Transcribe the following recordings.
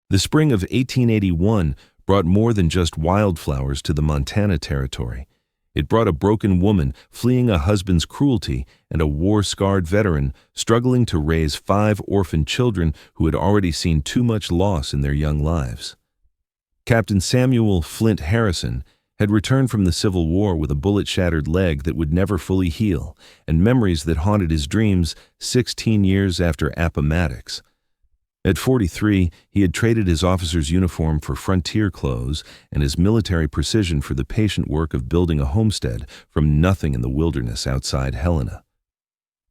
The spring of 1881 brought more than just wildflowers to the Montana Territory. It brought a broken woman fleeing a husband's cruelty and a war-scarred veteran struggling to raise 5 orphaned children who had already seen too much loss in their young lives. Captain Samuel Flint Harrison had returned from the Civil War with a bullet-shattered leg that would never fully heal and memories that haunted his dreams 16 years after Appomattox. At 43, he had traded his officer's uniform for frontier clothes and his military precision for the patient work of building a homestead from nothing in the wilderness outside Helena.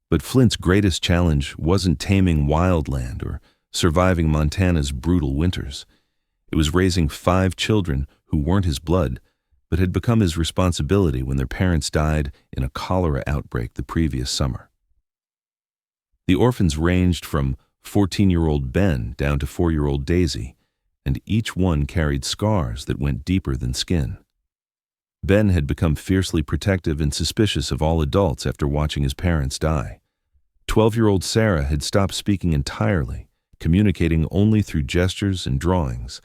But Flint's greatest challenge wasn't taming wildland or surviving Montana's brutal winters. It was raising 5 children who weren't his blood, but had become his responsibility when their parents died in a cholera outbreak the previous summer. The orphans ranged from 14-year-old Ben down to 4-year-old Daisy, and each one carried scars that went deeper than skin. Ben had become fiercely protective and suspicious of all adults after watching his parents die. 12-year-old Sarah had stopped speaking entirely, communicating only through gestures and drawings.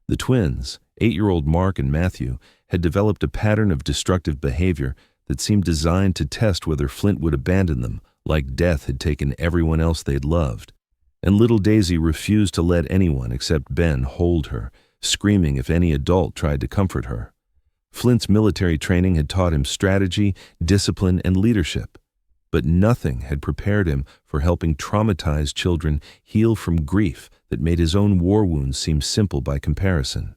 The twins, 8-year-old Mark and Matthew, had developed a pattern of destructive behavior that seemed designed to test whether Flint would abandon them, like death had taken everyone else they'd loved. And little Daisy refused to let anyone except Ben hold her, screaming if any adult tried to comfort her. Flint's military training had taught him strategy, discipline, and leadership, but nothing had prepared him for helping traumatized children heal from grief that made his own war wounds seem simple by comparison.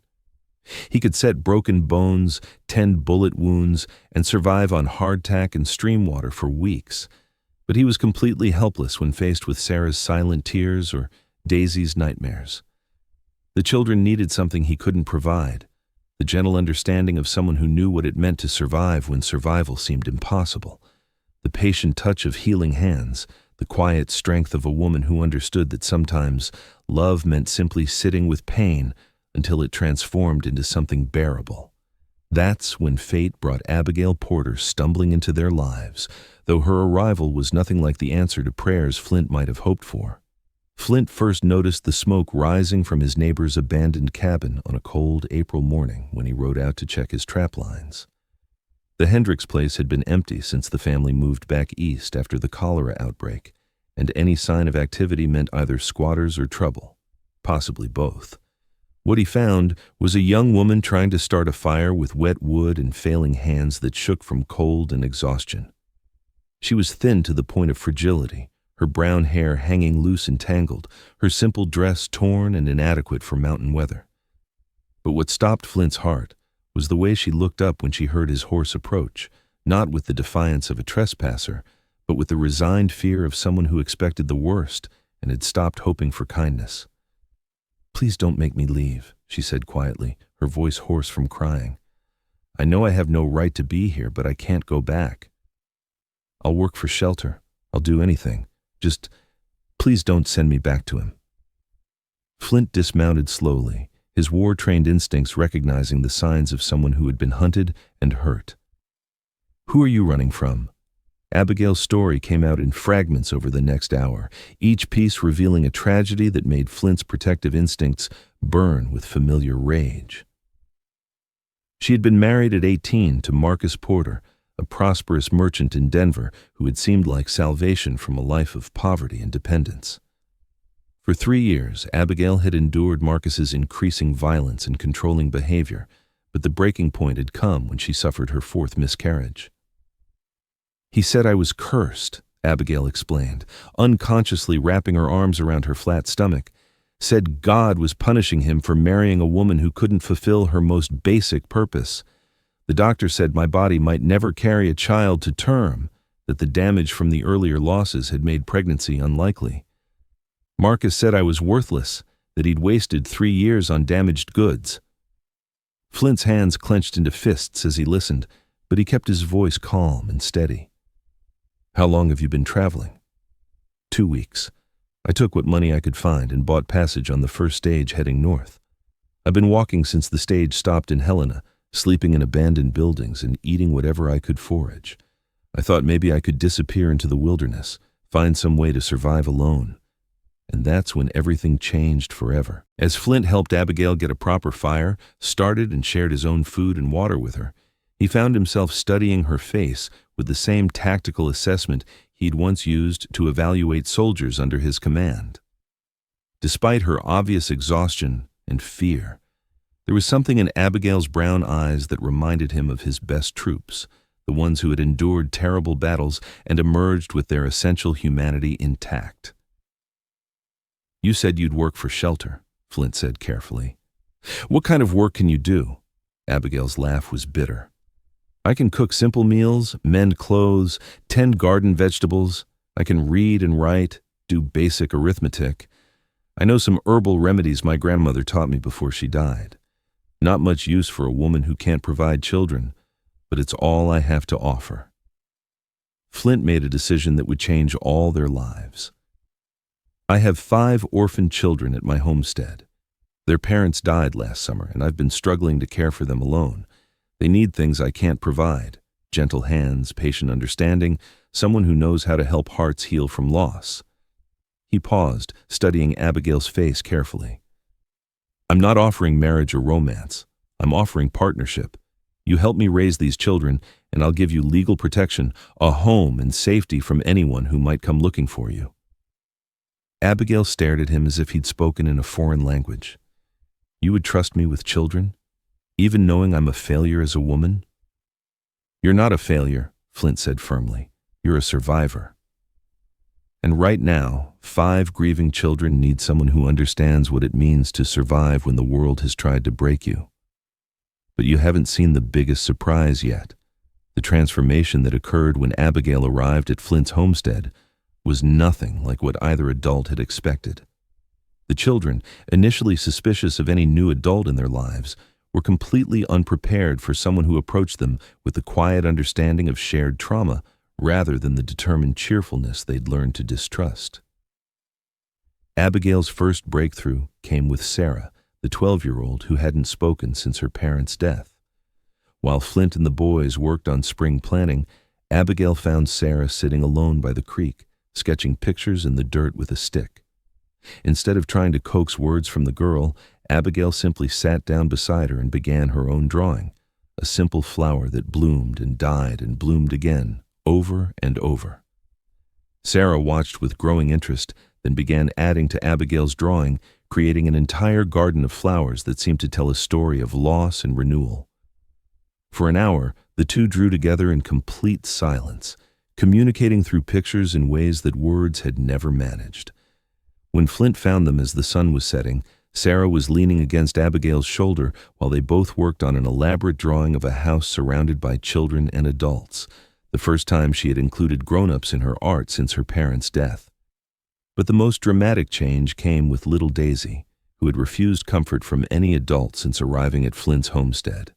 He could set broken bones, tend bullet wounds, and survive on hardtack and stream water for weeks. But he was completely helpless when faced with Sarah's silent tears or Daisy's nightmares. The children needed something he couldn't provide, the gentle understanding of someone who knew what it meant to survive when survival seemed impossible, the patient touch of healing hands, the quiet strength of a woman who understood that sometimes love meant simply sitting with pain until it transformed into something bearable. That's when fate brought Abigail Porter stumbling into their lives, though her arrival was nothing like the answer to prayers Flint might have hoped for. Flint first noticed the smoke rising from his neighbor's abandoned cabin on a cold April morning when he rode out to check his trap lines. The Hendricks place had been empty since the family moved back east after the cholera outbreak, and any sign of activity meant either squatters or trouble, possibly both. What he found was a young woman trying to start a fire with wet wood and failing hands that shook from cold and exhaustion. She was thin to the point of fragility, her brown hair hanging loose and tangled, her simple dress torn and inadequate for mountain weather. But what stopped Flint's heart was the way she looked up when she heard his horse approach, not with the defiance of a trespasser, but with the resigned fear of someone who expected the worst and had stopped hoping for kindness. "Please don't make me leave," she said quietly, her voice hoarse from crying. "I know I have no right to be here, but I can't go back. I'll work for shelter. I'll do anything. Just, please don't send me back to him." Flint dismounted slowly, his war-trained instincts recognizing the signs of someone who had been hunted and hurt. "Who are you running from?" Abigail's story came out in fragments over the next hour, each piece revealing a tragedy that made Flint's protective instincts burn with familiar rage. She had been married at 18 to Marcus Porter, a prosperous merchant in Denver who had seemed like salvation from a life of poverty and dependence. For 3 years, Abigail had endured Marcus's increasing violence and controlling behavior, but the breaking point had come when she suffered her 4th miscarriage. "He said I was cursed," Abigail explained, unconsciously wrapping her arms around her flat stomach. "Said God was punishing him for marrying a woman who couldn't fulfill her most basic purpose. The doctor said my body might never carry a child to term, that the damage from the earlier losses had made pregnancy unlikely. Marcus said I was worthless, that he'd wasted 3 years on damaged goods." Flint's hands clenched into fists as he listened, but he kept his voice calm and steady. "How long have you been traveling?" 2 weeks. I took what money I could find and bought passage on the first stage heading north. I've been walking since the stage stopped in Helena, sleeping in abandoned buildings and eating whatever I could forage. I thought maybe I could disappear into the wilderness, find some way to survive alone. And that's when everything changed forever. As Flint helped Abigail get a proper fire, started and shared his own food and water with her, he found himself studying her face with the same tactical assessment he'd once used to evaluate soldiers under his command. Despite her obvious exhaustion and fear, there was something in Abigail's brown eyes that reminded him of his best troops, the ones who had endured terrible battles and emerged with their essential humanity intact. "You said you'd work for shelter," Flint said carefully. "What kind of work can you do?" Abigail's laugh was bitter. "I can cook simple meals, mend clothes, tend garden vegetables. I can read and write, do basic arithmetic. I know some herbal remedies my grandmother taught me before she died. Not much use for a woman who can't provide children, but it's all I have to offer." Flint made a decision that would change all their lives. "I have 5 orphaned children at my homestead. Their parents died last summer, and I've been struggling to care for them alone. They need things I can't provide: gentle hands, patient understanding, someone who knows how to help hearts heal from loss." He paused, studying Abigail's face carefully. "I'm not offering marriage or romance. I'm offering partnership. You help me raise these children, and I'll give you legal protection, a home, and safety from anyone who might come looking for you." Abigail stared at him as if he'd spoken in a foreign language. "You would trust me with children, even knowing I'm a failure as a woman?" "You're not a failure," Flint said firmly. "You're a survivor. And right now, 5 grieving children need someone who understands what it means to survive when the world has tried to break you. But you haven't seen the biggest surprise yet. The transformation that occurred when Abigail arrived at Flint's homestead was nothing like what either adult had expected. The children, initially suspicious of any new adult in their lives, were completely unprepared for someone who approached them with the quiet understanding of shared trauma rather than the determined cheerfulness they'd learned to distrust. Abigail's first breakthrough came with Sarah, the 12-year-old who hadn't spoken since her parents' death. While Flint and the boys worked on spring planting, Abigail found Sarah sitting alone by the creek, sketching pictures in the dirt with a stick. Instead of trying to coax words from the girl, Abigail simply sat down beside her and began her own drawing, a simple flower that bloomed and died and bloomed again, over and over. Sarah watched with growing interest, then began adding to Abigail's drawing, creating an entire garden of flowers that seemed to tell a story of loss and renewal. For an hour, the two drew together in complete silence, communicating through pictures in ways that words had never managed. When Flint found them as the sun was setting, Sarah was leaning against Abigail's shoulder while they both worked on an elaborate drawing of a house surrounded by children and adults, the first time she had included grown-ups in her art since her parents' death. But the most dramatic change came with little Daisy, who had refused comfort from any adult since arriving at Flint's homestead.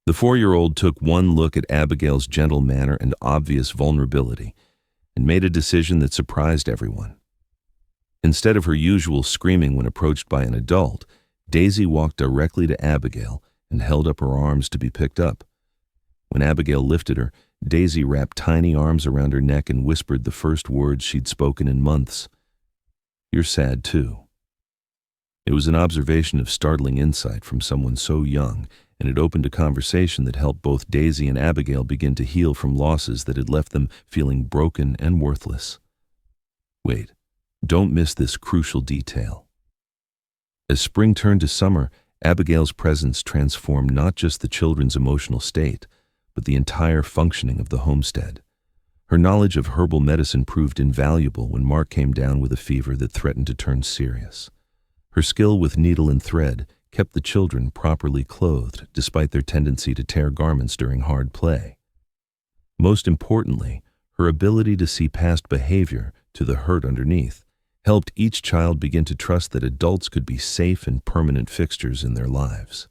The 4-year-old took one look at Abigail's gentle manner and obvious vulnerability and made a decision that surprised everyone. Instead of her usual screaming when approached by an adult, Daisy walked directly to Abigail and held up her arms to be picked up. When Abigail lifted her, Daisy wrapped tiny arms around her neck and whispered the first words she'd spoken in months. "You're sad too." It was an observation of startling insight from someone so young, and it opened a conversation that helped both Daisy and Abigail begin to heal from losses that had left them feeling broken and worthless. Wait, don't miss this crucial detail. As spring turned to summer, Abigail's presence transformed not just the children's emotional state, but the entire functioning of the homestead. Her knowledge of herbal medicine proved invaluable when Mark came down with a fever that threatened to turn serious. Her skill with needle and thread kept the children properly clothed despite their tendency to tear garments during hard play. Most importantly, her ability to see past behavior to the hurt underneath helped each child begin to trust that adults could be safe and permanent fixtures in their lives.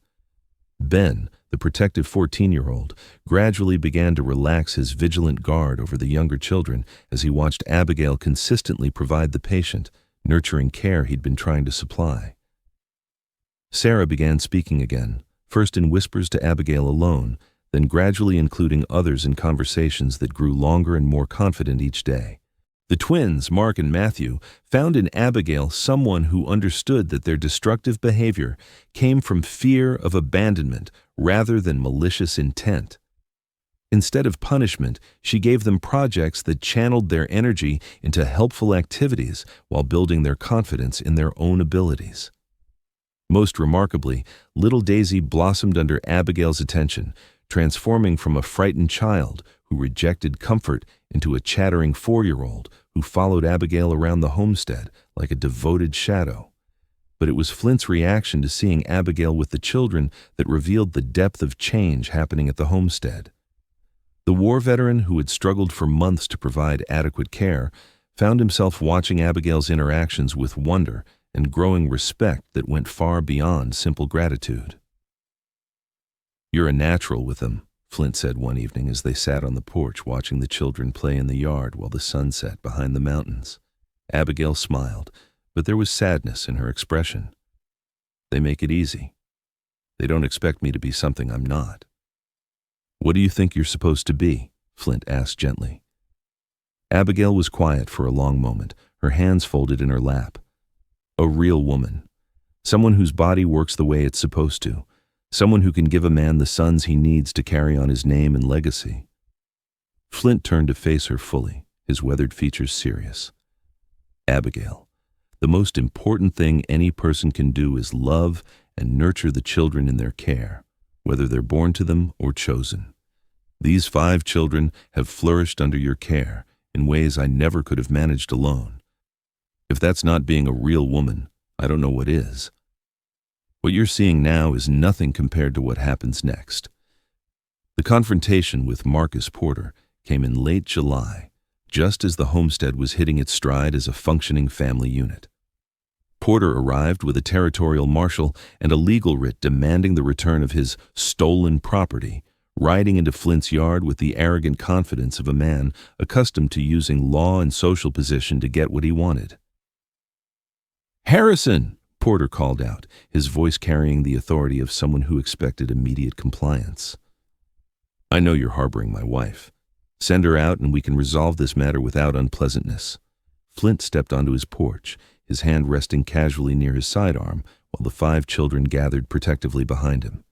Ben, the protective 14-year-old, gradually began to relax his vigilant guard over the younger children as he watched Abigail consistently provide the patient, nurturing care he'd been trying to supply. Sarah began speaking again, first in whispers to Abigail alone, then gradually including others in conversations that grew longer and more confident each day. The twins, Mark and Matthew, found in Abigail someone who understood that their destructive behavior came from fear of abandonment rather than malicious intent. Instead of punishment, she gave them projects that channeled their energy into helpful activities while building their confidence in their own abilities. Most remarkably, little Daisy blossomed under Abigail's attention, transforming from a frightened child who rejected comfort into a chattering 4-year-old who followed Abigail around the homestead like a devoted shadow. But it was Flint's reaction to seeing Abigail with the children that revealed the depth of change happening at the homestead. The war veteran who had struggled for months to provide adequate care found himself watching Abigail's interactions with wonder and growing respect that went far beyond simple gratitude. "You're a natural with them," Flint said one evening as they sat on the porch watching the children play in the yard while the sun set behind the mountains. Abigail smiled, but there was sadness in her expression. "They make it easy. They don't expect me to be something I'm not." "What do you think you're supposed to be?" Flint asked gently. Abigail was quiet for a long moment, her hands folded in her lap. "A real woman. Someone whose body works the way it's supposed to. Someone who can give a man the sons he needs to carry on his name and legacy." Flint turned to face her fully, his weathered features serious. "Abigail, the most important thing any person can do is love and nurture the children in their care, whether they're born to them or chosen. These 5 children have flourished under your care in ways I never could have managed alone. If that's not being a real woman, I don't know what is. What you're seeing now is nothing compared to what happens next." The confrontation with Marcus Porter came in late July, just as the homestead was hitting its stride as a functioning family unit. Porter arrived with a territorial marshal and a legal writ demanding the return of his stolen property, riding into Flint's yard with the arrogant confidence of a man accustomed to using law and social position to get what he wanted. "Harrison!" Porter called out, his voice carrying the authority of someone who expected immediate compliance. "I know you're harboring my wife. Send her out and we can resolve this matter without unpleasantness." Flint stepped onto his porch, his hand resting casually near his sidearm, while the 5 children gathered protectively behind him.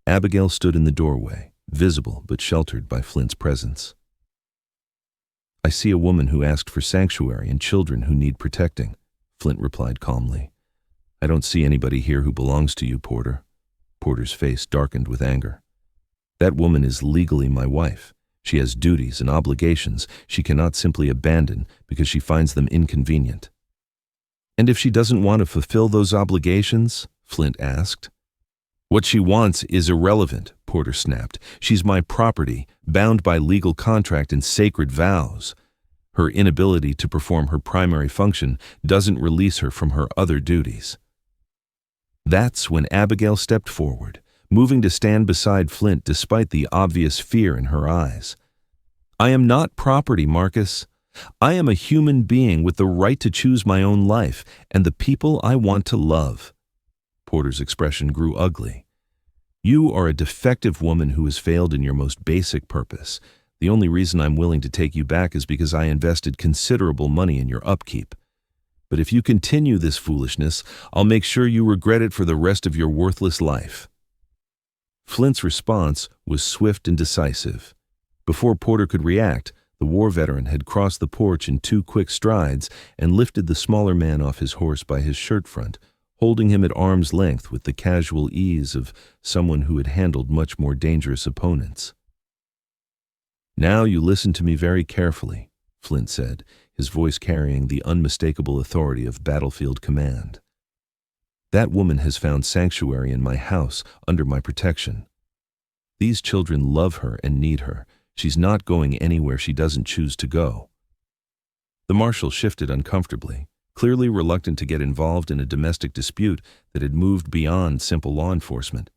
Abigail stood in the doorway, visible but sheltered by Flint's presence. "I see a woman who asked for sanctuary and children who need protecting," Flint replied calmly. "I don't see anybody here who belongs to you, Porter." Porter's face darkened with anger. "That woman is legally my wife. She has duties and obligations she cannot simply abandon because she finds them inconvenient." "And if she doesn't want to fulfill those obligations?" Flint asked. "What she wants is irrelevant," Porter snapped. "She's my property, bound by legal contract and sacred vows. Her inability to perform her primary function doesn't release her from her other duties." That's when Abigail stepped forward, moving to stand beside Flint despite the obvious fear in her eyes. "I am not property, Marcus. I am a human being with the right to choose my own life and the people I want to love." Porter's expression grew ugly. "You are a defective woman who has failed in your most basic purpose. The only reason I'm willing to take you back is because I invested considerable money in your upkeep. But if you continue this foolishness, I'll make sure you regret it for the rest of your worthless life." Flint's response was swift and decisive. Before Porter could react, the war veteran had crossed the porch in 2 quick strides and lifted the smaller man off his horse by his shirt front, holding him at arm's length with the casual ease of someone who had handled much more dangerous opponents. "Now you listen to me very carefully," Flint said, his voice carrying the unmistakable authority of battlefield command. "That woman has found sanctuary in my house under my protection. These children love her and need her. She's not going anywhere she doesn't choose to go." The marshal shifted uncomfortably, clearly reluctant to get involved in a domestic dispute that had moved beyond simple law enforcement.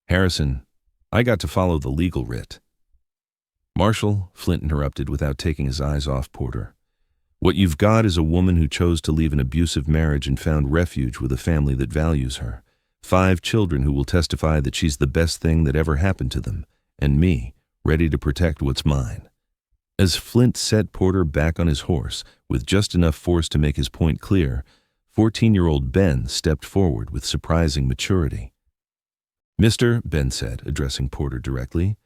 "Harrison, I got to follow the legal writ." "Marshal," Flint interrupted without taking his eyes off Porter, "what you've got is a woman who chose to leave an abusive marriage and found refuge with a family that values her. 5 children who will testify that she's the best thing that ever happened to them, and me, ready to protect what's mine. As Flint set Porter back on his horse, with just enough force to make his point clear, 14-year-old Ben stepped forward with surprising maturity. "Mister," Ben said, addressing Porter directly,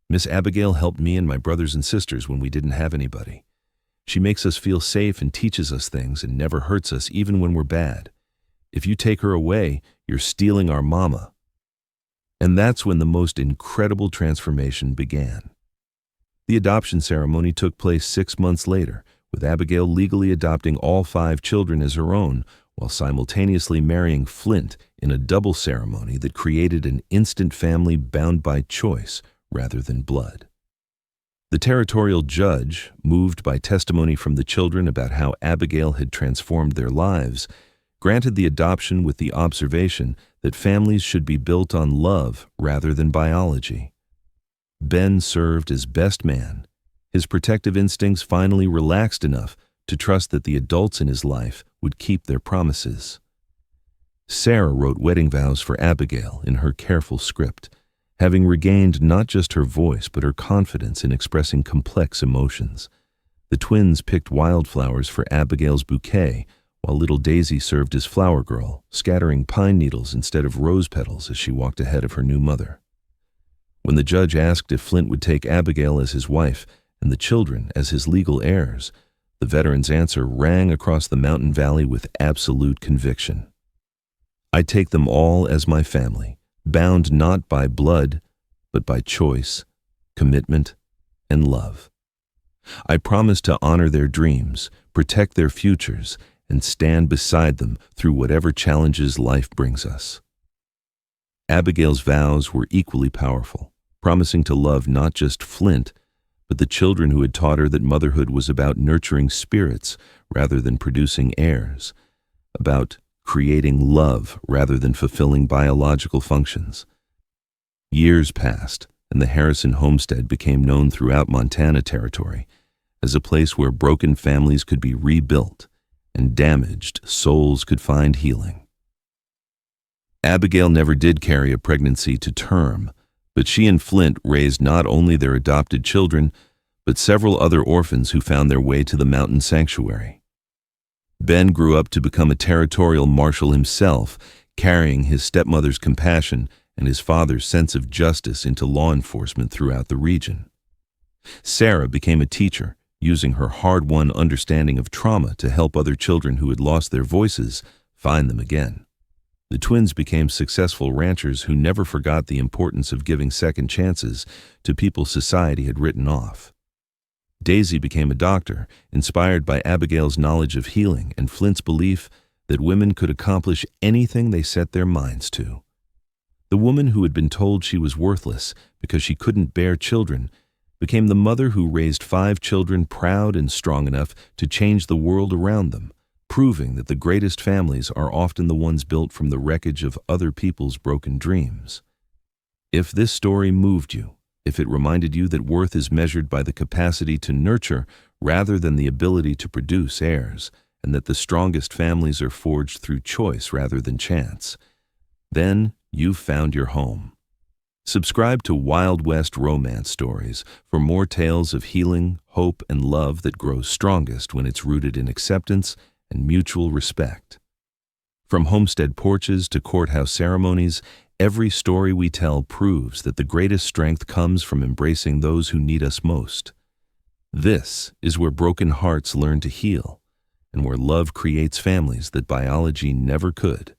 "Miss Abigail helped me and my brothers and sisters when we didn't have anybody. She makes us feel safe and teaches us things and never hurts us even when we're bad. If you take her away, you're stealing our mama." And that's when the most incredible transformation began. The adoption ceremony took place 6 months later, with Abigail legally adopting all 5 children as her own, while simultaneously marrying Flint in a double ceremony that created an instant family bound by choice rather than blood. The territorial judge, moved by testimony from the children about how Abigail had transformed their lives, granted the adoption with the observation that families should be built on love rather than biology. Ben served as best man, his protective instincts finally relaxed enough to trust that the adults in his life would keep their promises. Sarah wrote wedding vows for Abigail in her careful script, having regained not just her voice but her confidence in expressing complex emotions. The twins picked wildflowers for Abigail's bouquet, while little Daisy served as flower girl, scattering pine needles instead of rose petals as she walked ahead of her new mother. When the judge asked if Flint would take Abigail as his wife and the children as his legal heirs, the veteran's answer rang across the mountain valley with absolute conviction. "I take them all as my family, bound not by blood, but by choice, commitment, and love. I promise to honor their dreams, protect their futures, and stand beside them through whatever challenges life brings us." Abigail's vows were equally powerful, promising to love not just Flint, but the children who had taught her that motherhood was about nurturing spirits rather than producing heirs, about creating love rather than fulfilling biological functions. Years passed, and the Harrison homestead became known throughout Montana Territory as a place where broken families could be rebuilt and damaged souls could find healing. Abigail never did carry a pregnancy to term, but she and Flint raised not only their adopted children, but several other orphans who found their way to the mountain sanctuary. Ben grew up to become a territorial marshal himself, carrying his stepmother's compassion and his father's sense of justice into law enforcement throughout the region. Sarah became a teacher, using her hard-won understanding of trauma to help other children who had lost their voices find them again. The twins became successful ranchers who never forgot the importance of giving second chances to people society had written off. Daisy became a doctor, inspired by Abigail's knowledge of healing and Flint's belief that women could accomplish anything they set their minds to. The woman who had been told she was worthless because she couldn't bear children became the mother who raised 5 children proud and strong enough to change the world around them, proving that the greatest families are often the ones built from the wreckage of other people's broken dreams. If this story moved you, if it reminded you that worth is measured by the capacity to nurture rather than the ability to produce heirs, and that the strongest families are forged through choice rather than chance, then you've found your home. Subscribe to Wild West Romance Stories for more tales of healing, hope, and love that grows strongest when it's rooted in acceptance and mutual respect. From homestead porches to courthouse ceremonies, every story we tell proves that the greatest strength comes from embracing those who need us most. This is where broken hearts learn to heal, and where love creates families that biology never could.